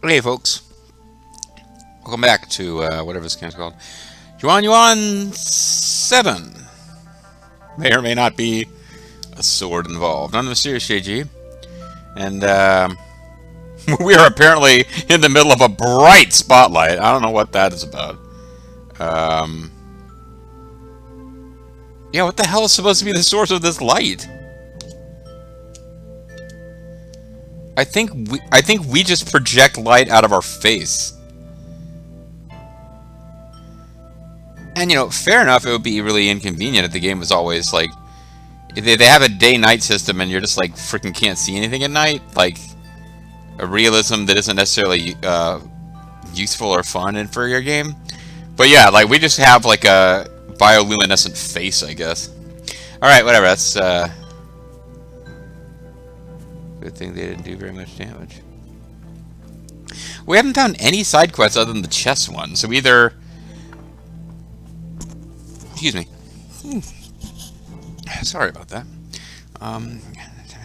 Hey folks, welcome back to whatever this game's called. Yuan 7. May or may not be a sword involved. I'm the Mysterious JG, and we are apparently in the middle of a bright spotlight. I don't know what that is about. Yeah, what the hell is supposed to be the source of this light? I think we just project light out of our face. And you know, fair enough, it would be really inconvenient if the game was always like, if they have a day-night system and you're just like freaking can't see anything at night, like a realism that isn't necessarily useful or fun in for your game. But yeah, like we just have like a bioluminescent face, I guess. All right, whatever. That's good thing they didn't do very much damage. We haven't done any side quests other than the chess one, so either... Excuse me. Sorry about that. I haven't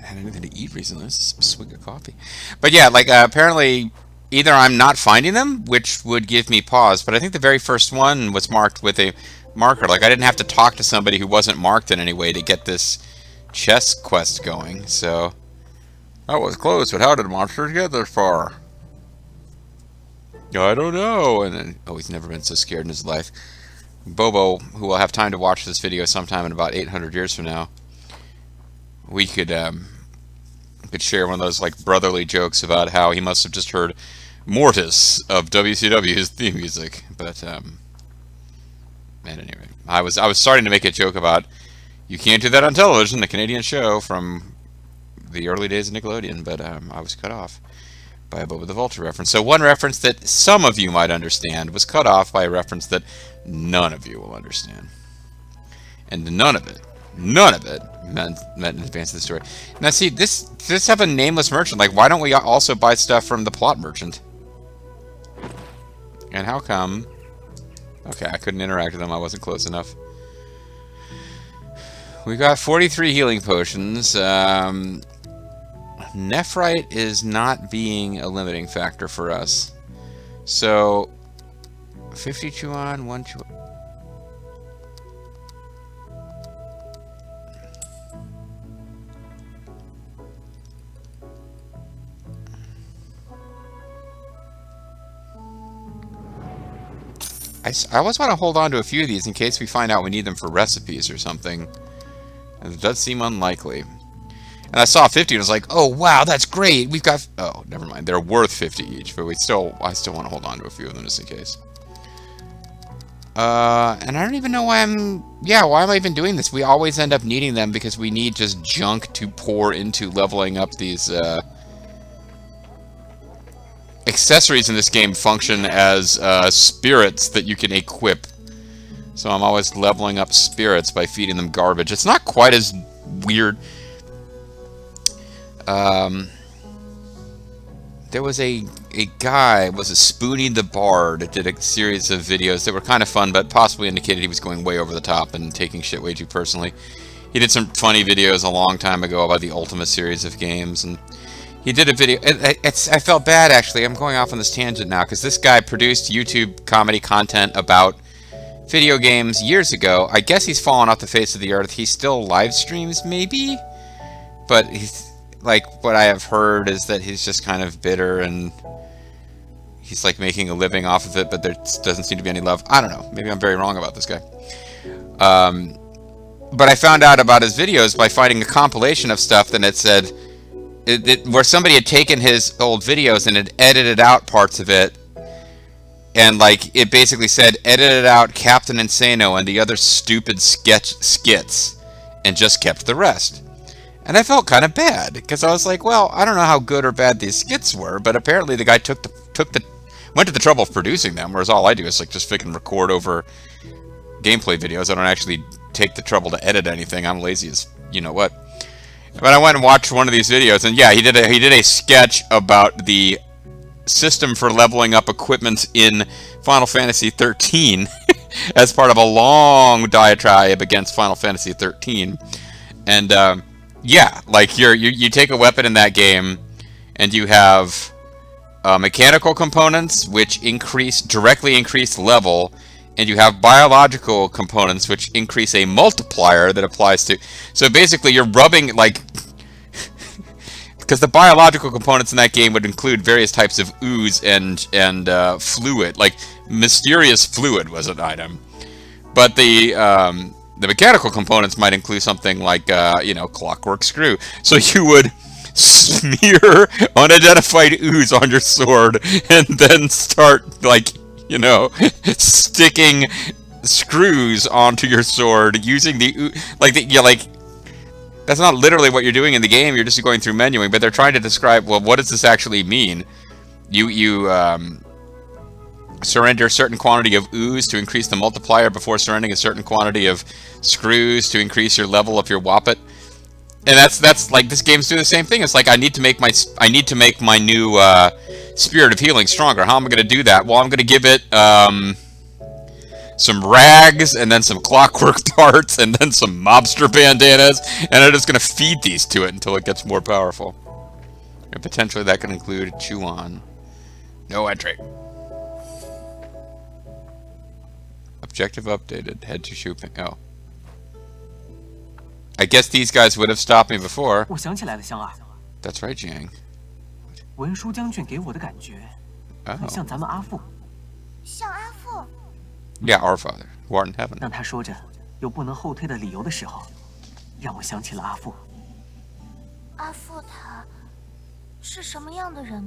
had anything to eat recently. This is a swig of coffee. But yeah, like apparently either I'm not finding them, which would give me pause, but I think the very first one was marked with a marker. Like I didn't have to talk to somebody who wasn't marked in any way to get this chess quest going, so... That was close, but how did monsters get this far? I don't know. And then, oh, he's never been so scared in his life. Bobo, who will have time to watch this video sometime in about 800 years from now, we could share one of those like brotherly jokes about how he must have just heard Mortis of WCW's theme music. But at any rate, I was starting to make a joke about you can't do that on television, the Canadian show from the early days of Nickelodeon, but I was cut off by a Boba the Vulture reference. So one reference that some of you might understand was cut off by a reference that none of you will understand. And none of it meant in advance of the story. Now see, this have a nameless merchant. Like, why don't we also buy stuff from the plot merchant? And how come... Okay, I couldn't interact with them. I wasn't close enough. We got 43 healing potions. Nephrite is not being a limiting factor for us. So, 50 Xuan, 1 Xuan. I always want to hold on to a few of these in case we find out we need them for recipes or something. And it does seem unlikely. And I saw 50 and was like, oh wow, that's great. We've got... Oh, never mind. They're worth 50 each, but I still want to hold on to a few of them just in case. And I don't even know why I'm... Yeah, why am I even doing this? We always end up needing them because we need just junk to pour into leveling up these... Accessories in this game function as spirits that you can equip. So I'm always leveling up spirits by feeding them garbage. It's not quite as weird. There was a guy, was a Spoonie the Bard, that did a series of videos that were kind of fun, but possibly indicated he was going way over the top and taking shit way too personally. He did some funny videos a long time ago about the Ultima series of games, and he did a video. I felt bad, actually. I'm going off on this tangent now, because this guy produced YouTube comedy content about video games years ago. I guess he's fallen off the face of the earth. He still live streams, maybe? But he's... Like, what I have heard is that he's just kind of bitter and he's like making a living off of it, but there doesn't seem to be any love. I don't know. Maybe I'm very wrong about this guy. But I found out about his videos by finding a compilation of stuff that it said where somebody had taken his old videos and had edited out parts of it, and like it basically said edited out Captain Insano and the other stupid skits and just kept the rest. And I felt kind of bad, because I was like, well, I don't know how good or bad these skits were, but apparently the guy went to the trouble of producing them, whereas all I do is like just freaking record over gameplay videos. I don't actually take the trouble to edit anything. I'm lazy as you know what. But I went and watched one of these videos, and yeah, he did a sketch about the system for leveling up equipment in Final Fantasy 13 as part of a long diatribe against Final Fantasy 13. And yeah, like you take a weapon in that game, and you have mechanical components, which directly increase level, and you have biological components, which increase a multiplier that applies to... So basically, you're rubbing, like... Because the biological components in that game would include various types of ooze and fluid. Like, mysterious fluid was an item. But the mechanical components might include something like, you know, clockwork screw. So you would smear unidentified ooze on your sword and then start, like, you know, sticking screws onto your sword using the ooze. Like, that's not literally what you're doing in the game. You're just going through menuing, but they're trying to describe, well, what does this actually mean? You surrender a certain quantity of ooze to increase the multiplier before surrendering a certain quantity of screws to increase your level of your Woppet. And that's like, this game's doing the same thing. It's like, I need to make my new Spirit of Healing stronger. How am I going to do that? Well, I'm going to give it some rags, and then some clockwork darts, and then some mobster bandanas, and I'm just going to feed these to it until it gets more powerful. And potentially that can include Xuan. No entry. Objective updated. Head to Shooping. Oh. I guess these guys would have stopped me before. That's right, Jiang. Oh. Yeah, our father, who art in heaven.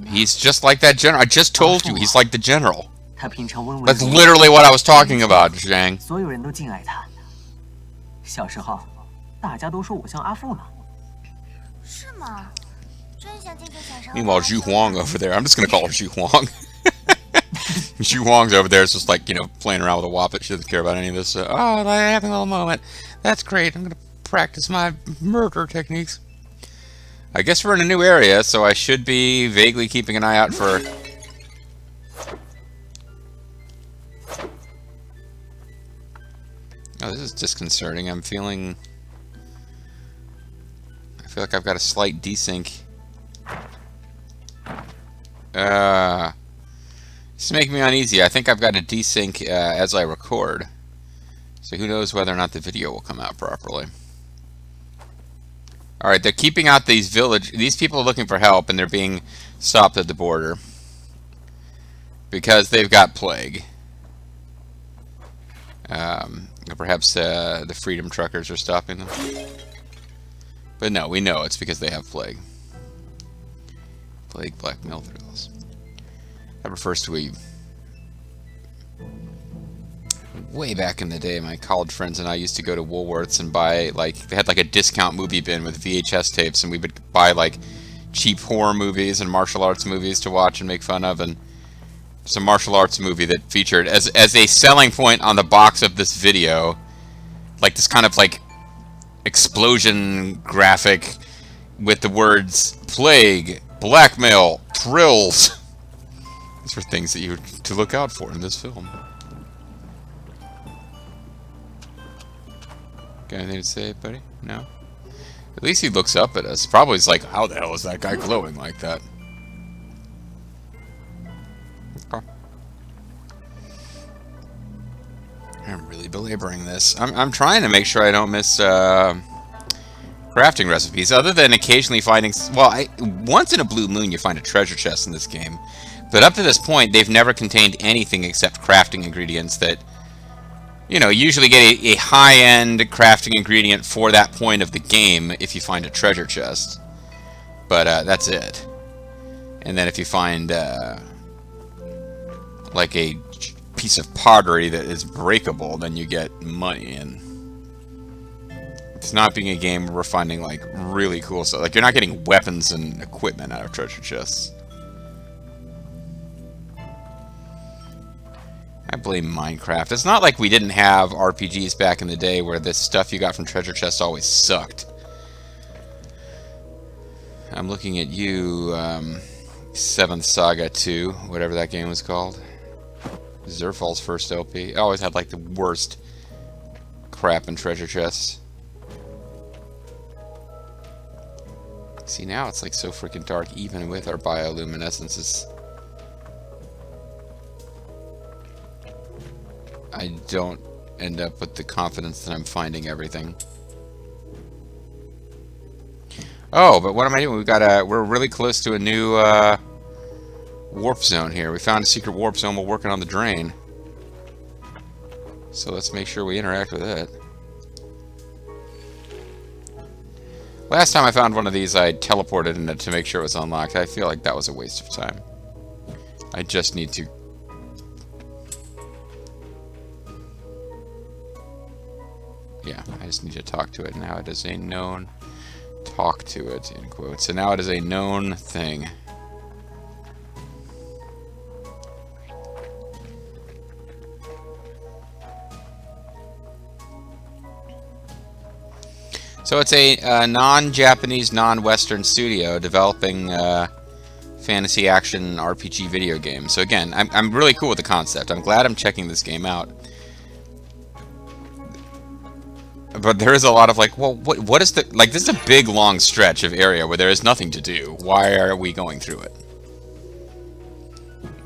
He's just like that general. I just told you, he's like the general. That's literally what I was talking about, Zhang. Meanwhile, Zhu Huang over there, I'm just going to call her Zhu Huang. Xu Huang's over there is just like, you know, playing around with a Woppet. She doesn't care about any of this. Oh, I'm having a little moment. That's great. I'm going to practice my murder techniques. I guess we're in a new area, so I should be vaguely keeping an eye out for... Oh, this is disconcerting. I feel like I've got a slight desync. This is making me uneasy. I think I've got a desync as I record. So who knows whether or not the video will come out properly. Alright, they're keeping out these these people are looking for help, and they're being stopped at the border. Because they've got plague. Perhaps the Freedom Truckers are stopping them. But no, we know it's because they have plague. Plague blackmail thrills. That refers to a... Way back in the day, my college friends and I used to go to Woolworths and buy, like, they had like a discount movie bin with VHS tapes, and we would buy like cheap horror movies and martial arts movies to watch and make fun of. And it's a martial arts movie that featured as a selling point on the box of this video, like this kind of like explosion graphic with the words plague, blackmail, thrills. These are things that you are to look out for in this film. Got anything to say, buddy? No? At least he looks up at us. Probably he's like, how the hell is that guy glowing like that? Okay. I'm really belaboring this. I'm trying to make sure I don't miss crafting recipes, other than occasionally finding... Well, once in a blue moon you find a treasure chest in this game. But up to this point, they've never contained anything except crafting ingredients that, you know, usually get a high-end crafting ingredient for that point of the game if you find a treasure chest. But that's it. And then if you find, like a piece of pottery that is breakable, then you get money. And it's not being a game where we're finding, like, really cool stuff. Like, you're not getting weapons and equipment out of treasure chests. I blame Minecraft. It's not like we didn't have RPGs back in the day where the stuff you got from treasure chests always sucked. I'm looking at you, 7th Saga 2, whatever that game was called. Zerfall's first LP. I always had like the worst crap in treasure chests. See, now it's like so freaking dark even with our bioluminescences. I don't end up with the confidence that I'm finding everything. Oh, but what am I doing? We're really close to a new warp zone here. We found a secret warp zone while working on the drain. So let's make sure we interact with it. Last time I found one of these, I teleported in it to make sure it was unlocked. I feel like that was a waste of time. I just need to... Yeah, I just need to talk to it. Now it is a known... Talk to it, in quotes. So now it is a known thing. So it's a non-Japanese, non-Western studio developing fantasy action RPG video games. So again, I'm really cool with the concept. I'm glad I'm checking this game out. But there is a lot of like, well, what is the... Like, this is a big, long stretch of area where there is nothing to do. Why are we going through it?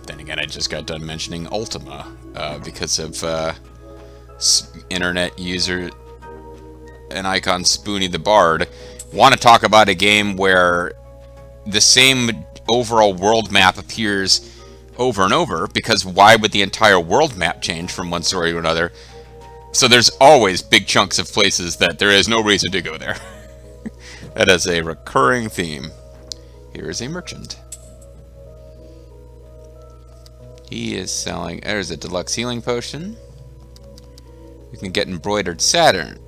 Then again, I just got done mentioning Ultima because of internet user... and icon Spoonie the Bard want to talk about a game where the same overall world map appears over and over, because why would the entire world map change from one story to another? So there's always big chunks of places that there is no reason to go there. That is a recurring theme. Here is a merchant. He is selling... There's a deluxe healing potion. You can get embroidered Saturn.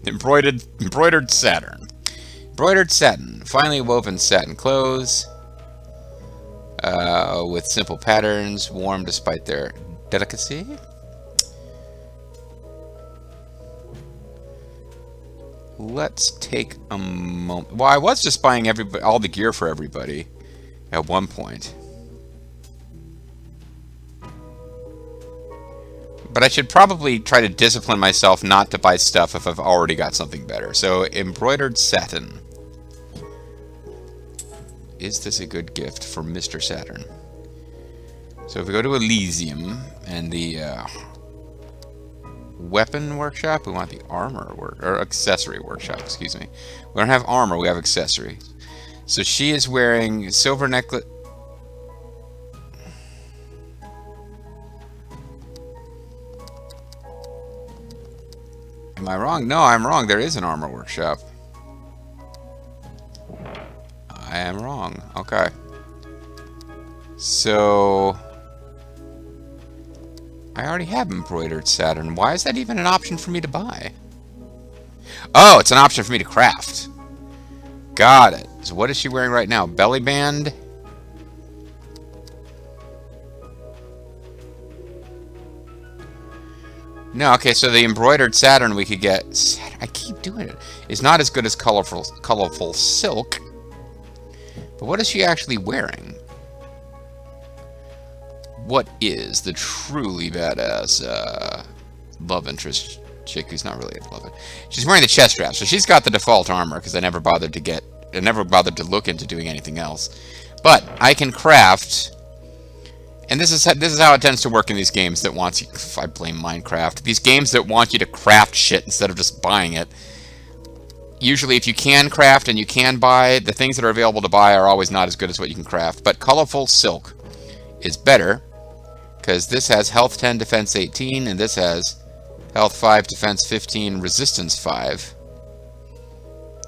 Embroidered Saturn. Embroidered satin. Finely woven satin clothes. With simple patterns, warm despite their delicacy. Let's take a moment. Well, I was just buying all the gear for everybody at one point. But I should probably try to discipline myself not to buy stuff if I've already got something better. So, embroidered satin. Is this a good gift for Mr. Saturn? So if we go to Elysium and the weapon workshop, we want the armor or accessory workshop, excuse me. We don't have armor, we have accessories. So she is wearing silver necklace. Am I wrong? No, I'm wrong. There is an armor workshop. I am wrong. Okay. So... I already have embroidered Saturn. Why is that even an option for me to buy? Oh, it's an option for me to craft. Got it. So what is she wearing right now? Belly band? No, okay, so the embroidered Saturn we could get... I keep doing it. It's not as good as colorful silk. But what is she actually wearing? What is the truly badass love interest chick who's not really a love interest? She's wearing the chest strap, so she's got the default armor because I never bothered to look into doing anything else. But I can craft, and this is how it tends to work in these games that wants you. I blame Minecraft. These games that want you to craft shit instead of just buying it. Usually, if you can craft and you can buy, the things that are available to buy are always not as good as what you can craft. But colorful silk is better. Because this has health 10, defense 18, and this has health 5, defense 15, resistance 5.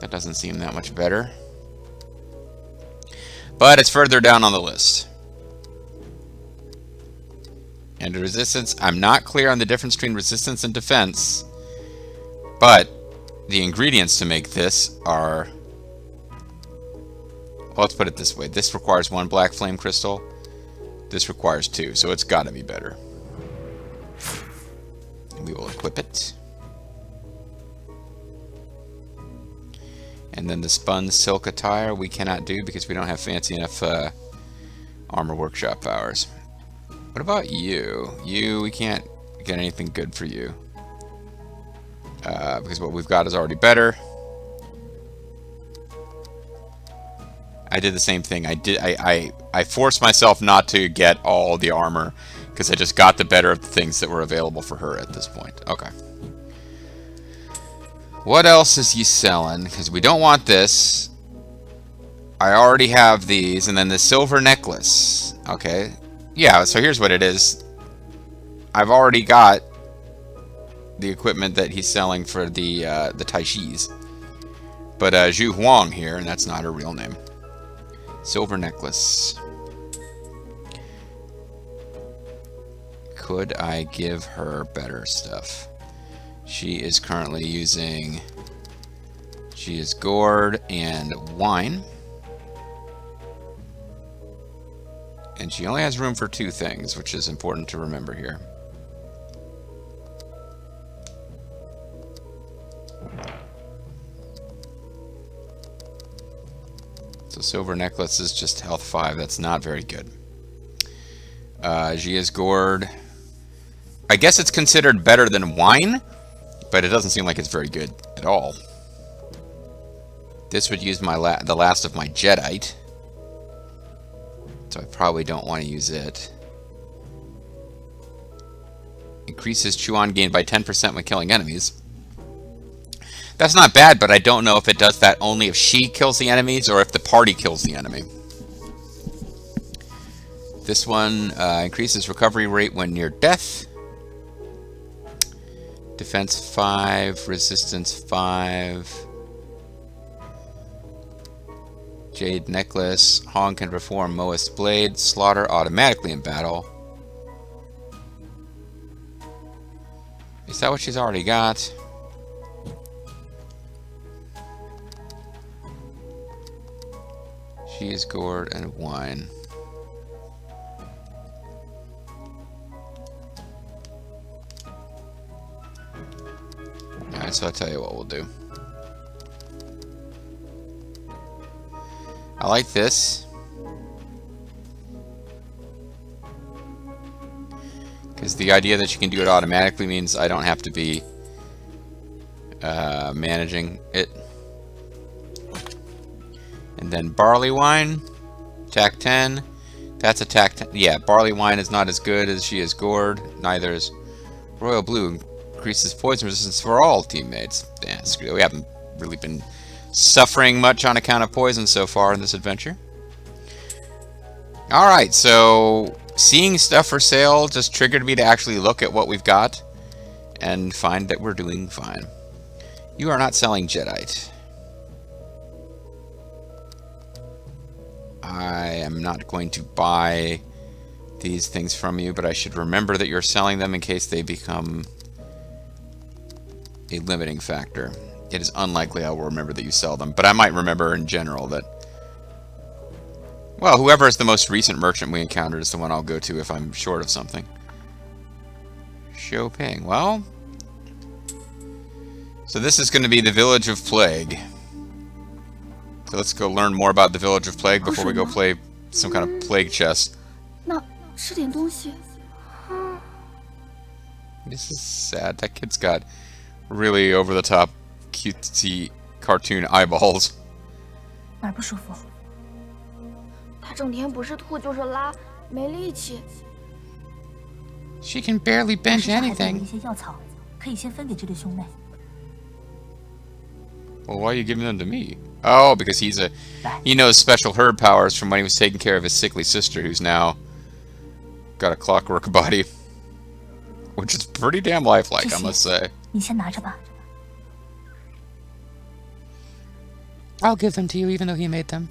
That doesn't seem that much better. But it's further down on the list. And resistance, I'm not clear on the difference between resistance and defense. But the ingredients to make this are... Well, let's put it this way. This requires 1 black flame crystal. This requires 2, so it's got to be better. We will equip it. And then the spun silk attire we cannot do because we don't have fancy enough armor workshop powers. What about you? We can't get anything good for you. Because what we've got is already better. I did the same thing. I forced myself not to get all the armor Because I just got the better of the things that were available for her at this point. Okay. What else is he selling? Because we don't want this. I already have these. And then the silver necklace. Okay. Yeah, so here's what it is. I've already got the equipment that he's selling for the Taishis. But Zhu Huang here, and that's not her real name. Silver necklace. Could I give her better stuff? She is currently using... She is gourd and wine. And she only has room for 2 things, which is important to remember here. So silver necklace is just health 5. That's not very good. She is gourd. I guess it's considered better than wine, but it doesn't seem like it's very good at all. This would use the last of my Jediite. So I probably don't want to use it. Increases Xuan gain by 10% when killing enemies. That's not bad, but I don't know if it does that only if she kills the enemies or if the party kills the enemy. This one increases recovery rate when near death. Defense 5, resistance 5. Jade necklace. Hong can perform Moist blade. Slaughter automatically in battle. Is that what she's already got? She is gourd and wine. Alright, so I'll tell you what we'll do. I like this. Because the idea that you can do it automatically means I don't have to be managing it. And then barley wine, attack 10. That's attack 10. Yeah, barley wine is not as good as she is gourd. Neither is royal blue. Increases poison resistance for all teammates. Yeah, screw it. We haven't really been suffering much on account of poison so far in this adventure. Alright, so seeing stuff for sale just triggered me to actually look at what we've got and find that we're doing fine. You are not selling Jediite. I am not going to buy these things from you, but I should remember that you're selling them in case they become a limiting factor. It is unlikely I will remember that you sell them, but I might remember in general that... Well, whoever is the most recent merchant we encountered is the one I'll go to if I'm short of something. Show ping. Well... So this is going to be the Village of Plague. So let's go learn more about the Village of Plague before we go play some kind of plague chess. This is sad. That kid's got really over-the-top cutesy cartoon eyeballs. She can barely bench anything. Well, why are you giving them to me? Oh, because he knows special herb powers from when he was taking care of his sickly sister, who's now got a clockwork body, which is pretty damn lifelike, I must say. I'll give them to you, even though he made them.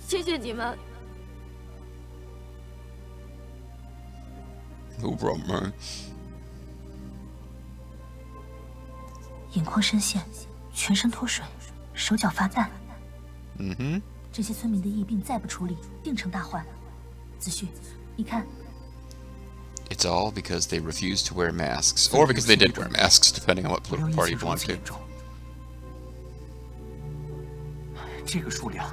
No problem, man. 眼眶深陷，全身脱水，手脚发淡。这些村民的疫病再不处理，定成大患。子旭，你看。It's all because they refused to wear masks, or because they did wear masks, depending on what political party you belong to. 这个数量，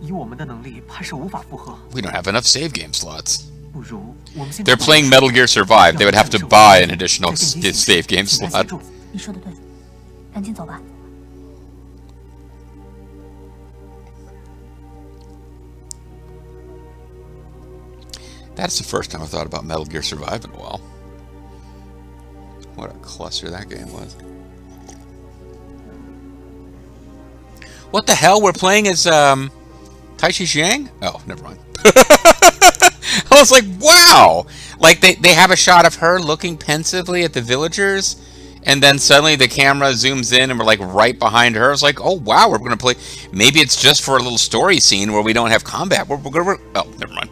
以我们的能力，怕是无法负荷。 We don't have enough save game slots. They're playing Metal Gear Survive. They would have to buy an additional save game slot. 你说的对，赶紧走吧。 That's the first time I thought about Metal Gear Survive in a while. What a cluster that game was. What the hell? We're playing as Tai Chi Jiang? Oh, never mind. I was like, wow! Like, they have a shot of her looking pensively at the villagers, and then suddenly the camera zooms in and we're like right behind her. I was like, oh wow, we're going to play. Maybe it's just for a little story scene where we don't have combat. Oh, never mind.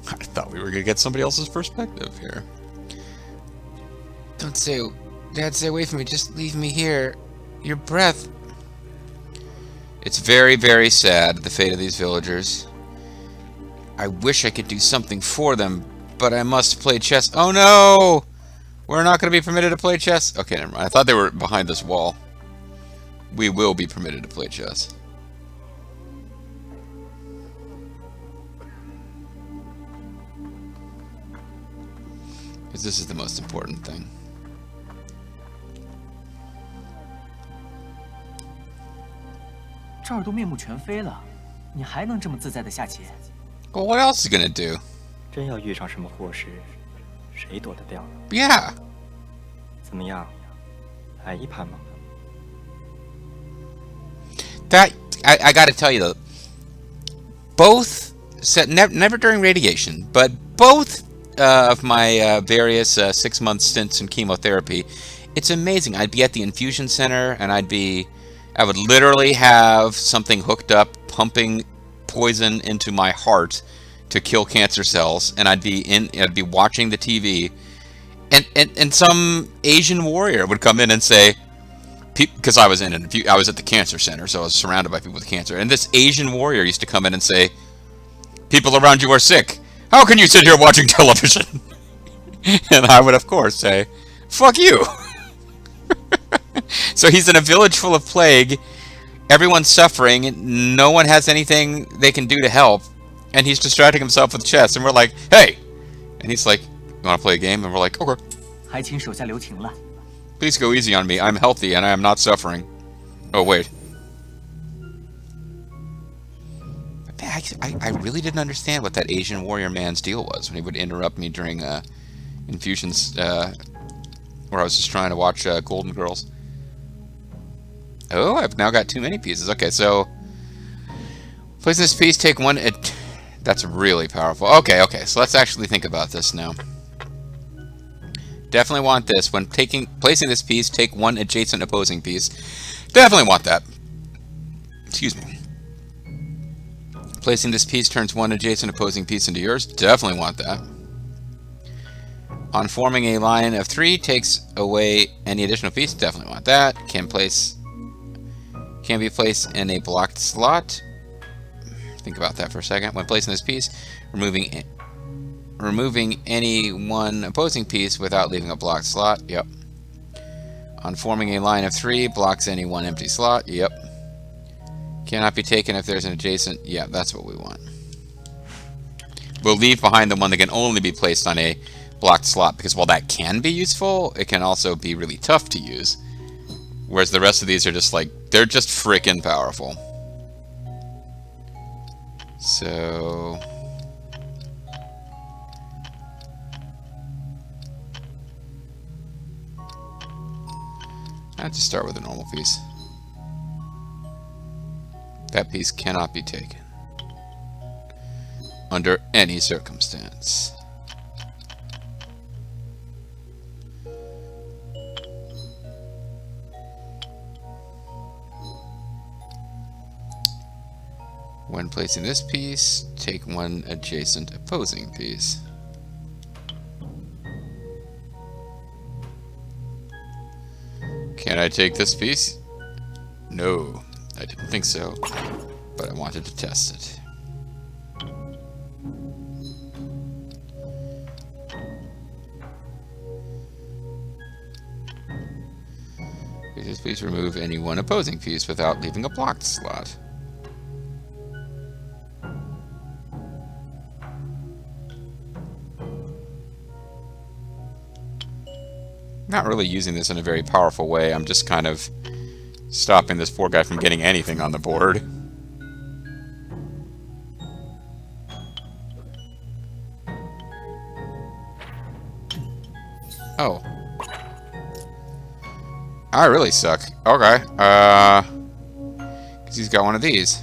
I thought we were going to get somebody else's perspective here. Don't say, Dad, stay away from me. Just leave me here. Your breath. It's very, very sad, the fate of these villagers. I wish I could do something for them, but I must play chess. Oh no! We're not going to be permitted to play chess? Okay, never mind. I thought they were behind this wall. We will be permitted to play chess. Because this is the most important thing. Well, what else is he gonna do? 真要遇上什么祸事，谁躲得掉呢？ Yeah. 怎么样，还一盘吗？ That I got to tell you though, both never during radiation, but both of my various 6-month stints in chemotherapy, it's amazing. I'd be at the infusion center and I would literally have something hooked up pumping poison into my heart to kill cancer cells, and I'd be watching the TV, and some Asian warrior would come in and say, because I was at the cancer center, so I was surrounded by people with cancer, and this Asian warrior used to come in and say, people around you are sick. How can you sit here watching television? And I would, of course, say, fuck you. So he's in a village full of plague. Everyone's suffering. No one has anything they can do to help. And he's distracting himself with chess. And we're like, hey! And he's like, you want to play a game? And we're like, okay. Please go easy on me. I'm healthy and I am not suffering. Oh, wait. I really didn't understand what that Asian warrior man's deal was when he would interrupt me during infusions where I was just trying to watch Golden Girls. Oh, I've now got too many pieces. Okay, so placing this piece, take one. That's really powerful. Okay, so let's actually think about this now. Definitely want this. When placing this piece, take one adjacent opposing piece. Definitely want that. Excuse me. Placing this piece turns one adjacent opposing piece into yours. Definitely want that. On forming a line of 3, takes away any additional piece. Definitely want that. Can be placed in a blocked slot. Think about that for a second. When placing this piece, removing any one opposing piece without leaving a blocked slot. Yep. On forming a line of 3, blocks any one empty slot. Yep. Cannot be taken if there's an adjacent. Yeah, that's what we want. We'll leave behind the one that can only be placed on a blocked slot, because while that can be useful, it can also be really tough to use. Whereas the rest of these are just like, they're just frickin' powerful. So I'll just start with a normal piece. That piece cannot be taken under any circumstance. When placing this piece, take one adjacent opposing piece. Can I take this piece? No, I didn't think so, but I wanted to test it. Please remove any one opposing piece without leaving a blocked slot. Not really using this in a very powerful way. I'm just kind of stopping this poor guy from getting anything on the board. Oh. I really suck. Okay. 'Cause he's got one of these.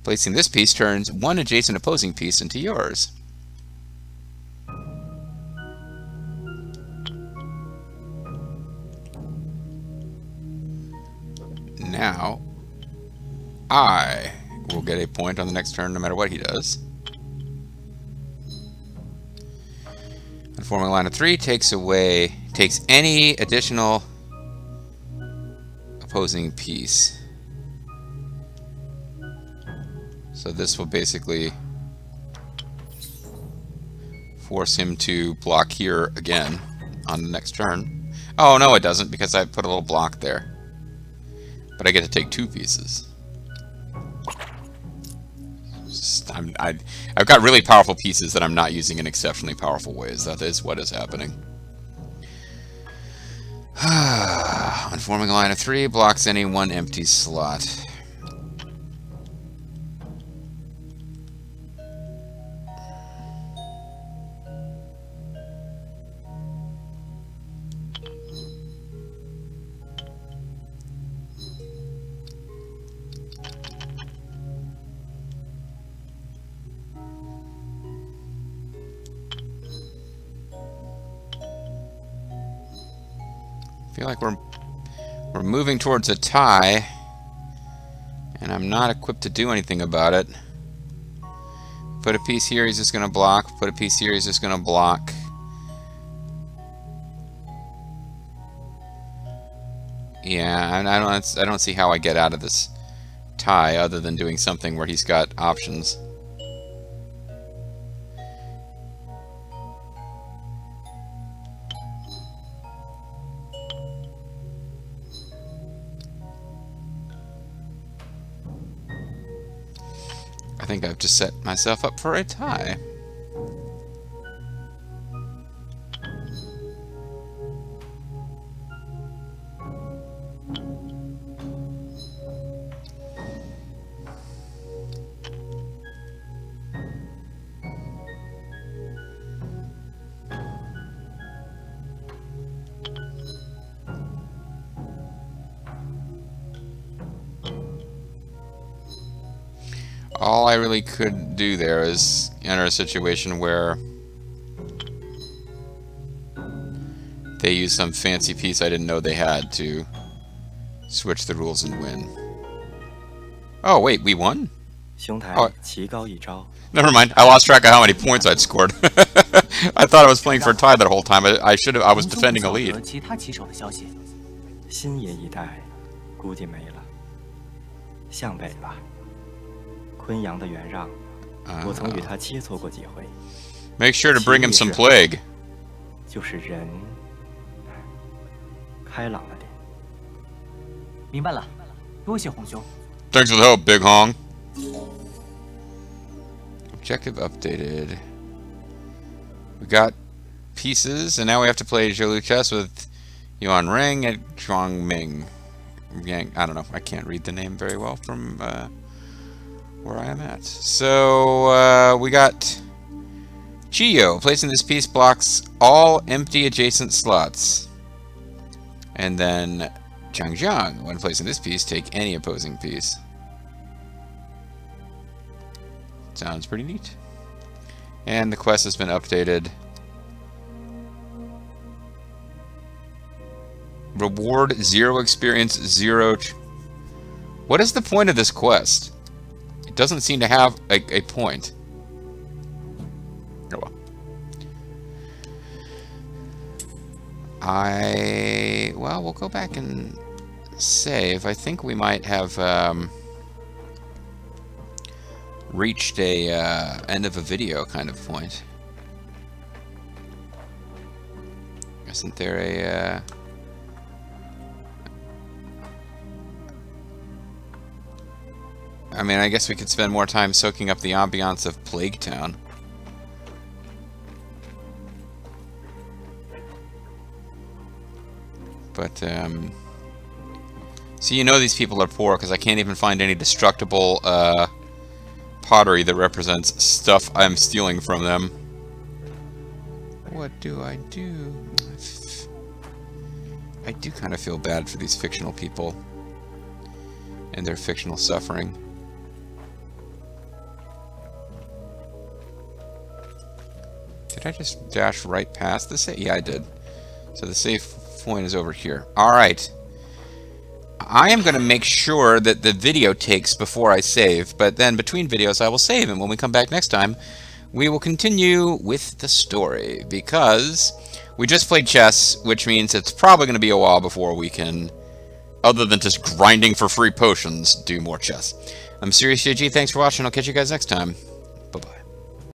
Placing this piece turns one adjacent opposing piece into yours. Now, I will get a point on the next turn no matter what he does. And forming a line of 3 takes any additional opposing piece. So this will basically force him to block here again on the next turn. Oh, no, it doesn't, because I put a little block there. But I get to take 2 pieces. I've got really powerful pieces that I'm not using in exceptionally powerful ways. That is what is happening. On forming a line of 3, blocks any one empty slot. I feel like we're moving towards a tie, and I'm not equipped to do anything about it. Put a piece here, he's just going to block. Put a piece here, he's just going to block. Yeah, I don't see how I get out of this tie other than doing something where he's got options. I think I've just set myself up for a tie. All I really could do there is enter a situation where they use some fancy piece I didn't know they had to switch the rules and win. Oh, wait, we won? Oh, never mind. I lost track of how many points I'd scored. I thought I was playing for a tie that whole time. I was defending a lead. Make sure to bring him some plague. Thanks for the help, Big Hong. Objective updated. We got pieces, and now we have to play Zhou chess with Yuan Ring and Zhuang Ming. I don't know. I can't read the name very well from where I am at. So we got Chiyo. Placing this piece blocks all empty adjacent slots. And then Zhang, when placing this piece, take any opposing piece. Sounds pretty neat. And the quest has been updated. Reward 0 experience, 0. What is the point of this quest? It doesn't seem to have a point. Oh well. Well, we'll go back and save. I think we might have reached a end of a video kind of point. Isn't there a I mean, I guess we could spend more time soaking up the ambiance of Plaguetown. But, so you know these people are poor, because I can't even find any destructible pottery that represents stuff I'm stealing from them. What do? I do kind of feel bad for these fictional people and their fictional suffering. Did I just dash right past the save? Yeah, I did. So the save point is over here. Alright. I am going to make sure that the video takes before I save, but then between videos I will save, and when we come back next time, we will continue with the story, because we just played chess, which means it's probably going to be a while before we can, other than just grinding for free potions, do more chess. I'm Serious JG, thanks for watching, I'll catch you guys next time.